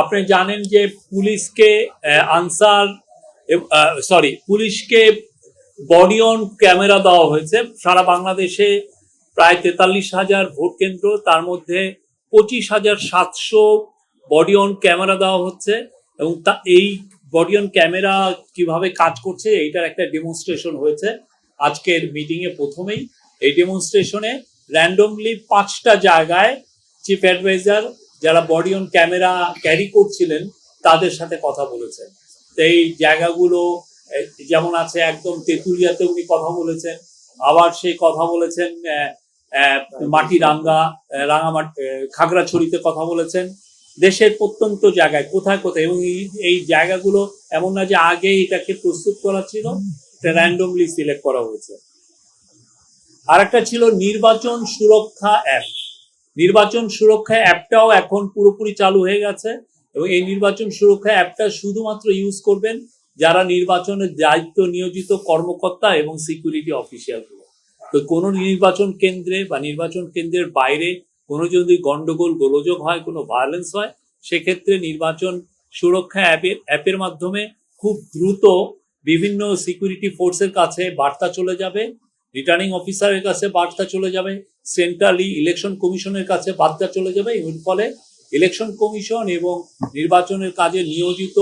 আপনি জানেন যে পুলিশকে পুলিশকে বডি অন ক্যামেরা দেওয়া হয়েছে সারা বাংলাদেশে প্রায় 43,000 ভোট কেন্দ্র, তার মধ্যে 25,700 বডি অন ক্যামেরা দেওয়া হচ্ছে এবং এই বডি অন ক্যামেরা কিভাবে কাজ করছে এইটার একটা ডেমনস্ট্রেশন হয়েছে আজকের মিটিং এ। প্রথমেই এই ডেমনস্ট্রেশনে র্যান্ডমলি 5টা জায়গায় চিফ অ্যাডভাইজার যারা বডি অন ক্যামেরা ক্যারি করছিলেন তাদের সাথে কথা বলেছেন। তো এই জায়গাগুলো যেমন আছে একদম তেঁতুলিয়াতে উনি কথা বলেছেন, আবার সেই কথা বলেছেন মাটিরাঙ্গা, রাঙামাটি, খাগড়াছড়িতে কথা বলেছেন। দেশের প্রত্যন্ত জায়গায় কোথায় কোথায়, এবং এই জায়গাগুলো এমন না যে আগে এটাকে প্রস্তুত করা ছিল, এটা র্যান্ডমলি সিলেক্ট করা হয়েছে। আর একটা ছিল নির্বাচন সুরক্ষা অ্যাপ। নির্বাচন সুরক্ষা অ্যাপটাও এখন পুরোপুরি চালু হয়ে গেছে এবং এই নির্বাচন সুরক্ষা অ্যাপটা শুধুমাত্র ইউজ করবেন যারা নির্বাচনের দায়িত্ব নিয়োজিত কর্মকর্তা এবং সিকিউরিটি অফিসিয়ালগুলো। তো কোনো নির্বাচন কেন্দ্রে বা নির্বাচন কেন্দ্রের বাইরে কোনো যদি গন্ডগোল গোলযোগ হয়, কোনো ভায়োলেন্স হয়, সেক্ষেত্রে নির্বাচন সুরক্ষা অ্যাপের মাধ্যমে খুব দ্রুত বিভিন্ন সিকিউরিটি ফোর্সের কাছে বার্তা চলে যাবে, রিটার্নিং অফিসারের কাছে বার্তা চলে যাবে, সেন্ট্রালি ইলেকশন কমিশনের কাছে বার্তা চলে যাবে। এর ফলে ইলেকশন কমিশন এবং নির্বাচনের কাজে নিয়োজিত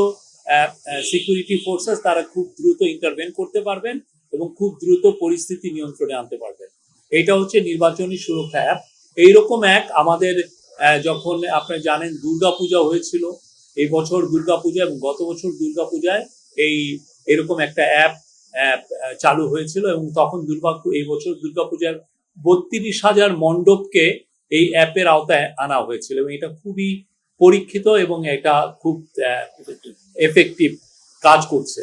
সিকিউরিটি ফোর্সেস তারা খুব দ্রুত ইন্টারভেন করতে পারবেন এবং খুব দ্রুত পরিস্থিতি নিয়ন্ত্রণে আনতে পারবেন। এটা হচ্ছে নির্বাচনী সুরক্ষা অ্যাপ। এইরকম এক আমাদের যখন আপনি জানেন দুর্গাপূজা হয়েছিল, এই বছর দুর্গাপূজা এবং গত বছর দুর্গাপূজায় এরকম একটা অ্যাপ চালু হয়েছিল এবং তখন এই বছর দুর্গাপূজার 32,000 মণ্ডপকে এই অ্যাপের আওতায় আনা হয়েছিল এবং এটা খুবই পরীক্ষিত এবং এটা খুব এফেক্টিভ কাজ করছে।